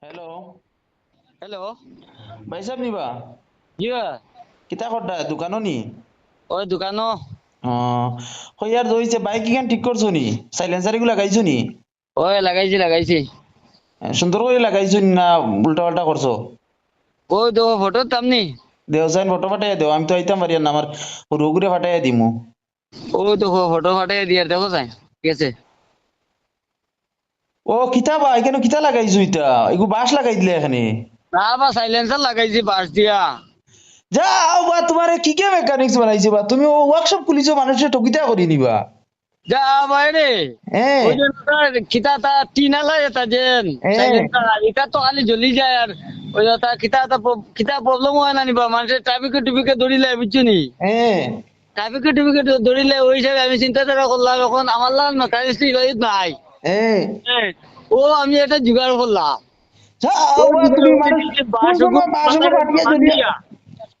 Hello. Hello. भाई साहब निबा জিয়া। কিতা করডা দোকানো নি? ওই দোকানো। কই আর দইছে বাইক কিখান ঠিক করছো নি? সাইলেন্সার এগুলো লাগাইছো নি? ওই লাগাইছি লাগাইছি। সুন্দর করে লাগাইছো নি না উল্টা পাল্টা করছো? ওই তো ফটো তামনি। দেও সাইন ফটো ফাটাইয়া দেও, আমি তো আইতাম পারি না, আমার রোগুরে ফাটাইয়া দিমু। ওই তো ফটো ফাটাই দিয়ে দেখো চাই। ঠিক আছে। ও কিতা বা এখানে কিতা লাগাইছো ইটা? এগু বাঁশ লাগাই দিলে এখানে। না বা সাইলেন্সার লাগাইছি বাস দিয়া। যাও বা তোমারে কি কে মেকানিক্স বানাইছে বা, তুমি ও ওয়ার্কশপ খুলিছো মানুষের ঠকিতা করি নিবা? যা বাইরে। হ্যাঁ। ওই জন্য কিতা তা টিনা লাই এটা যেন হ্যাঁ। সাইলেন্সার এটা তো খালি জ্বলি যায় আর ওই তা কিতা তা কিতা প্রবলেম হয় না নিবা মানুষের ট্রাফিকে টুফিকে ধরিলে বুঝছো নি। হ্যাঁ। ট্রাফিকে টুফিকে ধরিলে ওই হিসাবে আমি চিন্তা ধারা করলাম এখন আমার লাল মেকানিক্স নাই। হ্যাঁ। হ্যাঁ, ও আমি এটা জোগাড় করলাম। যাও ওই বা জোগাড় তুমি করে মানুষ দিতে কোন বাসগো সময় বাঁশকে মাথার উপর ফাটিয়া বাদ জ্বলিয়া, দিয়া।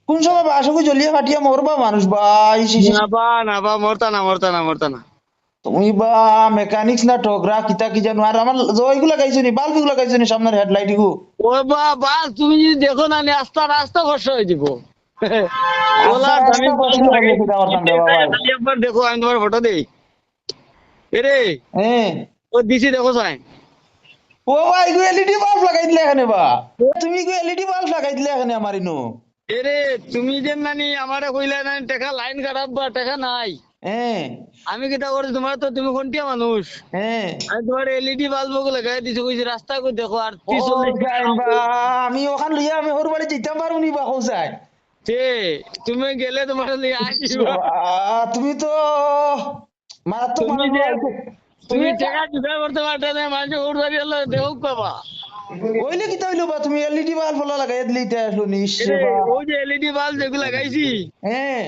কোন সময় বাসকে জ্বলিয়ে ফাটিয়া মরবা মানুষ ভাই না বা না বা মরতা না মরতা না মরতা না। তুমি বা মেকানিক্স না ঠগরা কিতা কি জানো, আর আমার ওইগুলা গাইছো নি, বাল্ব গুলা গাইছো নি সামনের হেডলাইট গু? ও বা বাস তুমি যদি দেখো না রাস্তা রাস্তা ভরসা হয়ে যাব। আস্তা ওলা দামি রাস্তা বাল্ব বর্ষা করলে লাগাইছি কিতা করতাম রে বাবা? খালি একবার দেখো আমি তোমার ফটো দেই। এরে হ্যাঁ। ও দিছি দেখো সাই। ও ভাই গু এলইডি বাল্ব লাগাই দিলে এখানে বা, তুমি গু এলইডি বাল্ব লাগাই দিলে এখানে আমার ইনো। এরে তুমি যে নানি আমারে কইলা নানি টাকা লাইন খারাপ বা টাকা নাই। হ্যাঁ। আমি কিটা করি তোমার তো তুমি কোনটিয়া মানুষ। হ্যাঁ। আমি তোমার এলইডি বাল্ব গুলো লাগাই দিছি কইছি রাস্তা কই দেখো আর ও 30-40 জান বা, আমি ওখান লইয়া আমি ওর বাড়ি যেতাম পারবো নি বা কোসাই? সে তুমি গেলে তোমার লিয়ে আসিবা। তুমি তো মারাত্মক তুমি মানুষ যে বাবা। তুমি তুমি একটা টাকা জোগাড় করতে পারতে না মানুষ উড়বাড়ি হলো দেহ পাবা। ওইলে কিতা হইলো বা, তুমি এলইডি বাল্ব ফলা লাগাই দিলে এটা আসলো নিশ্চয় এরে বা। ওই যে এলইডি বাল্ব যেগুলো লাগাইছি হ্যাঁ।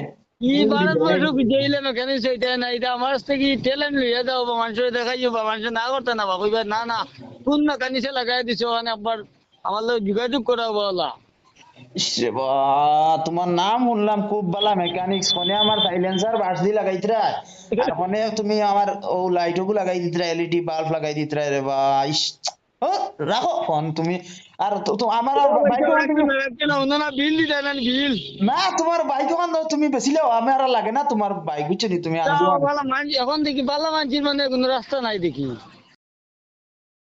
ই ভারতবর্ষ বিজয়ীলে না কেন সেটা না এটা আমার কাছ থেকে ট্যালেন্ট লইয়া দাও বা মানুষের দেখাইও বা মানুষ না করতে না বা কইবা না না কোন না কানিসে লাগাই দিছো ওখানে একবার আমার লোক যোগাযোগ করা বলা। ইসরে বা, তোমার নাম শুনলাম খুব বালা মেকানিক্স, ফোনে আমার সাইলেন্সার বাস দিয়ে লাগাইতরা, আর ফোনে তুমি আমার ও লাইটও লাগাই দিতরা, এলইডি বাল্ব লাগাই দিতরা রে বা। ইস, ও, রাখো ফোন তুমি। আর তো আমার ও আর বাইক ওইসব ওখান রাখতে তুমি, না রাখতে না অন্য না বিল দিতে না বিল। না তোমার বাইক ওখান দাও তুমি বেচিলেও আমার আর লাগে না তোমার বাইক, বুঝছো নি তুমি তাও আনছো। বলা মানুষ এখন দেখি বালা মানুষের মানে কোনো রাস্তা নাই দেখি।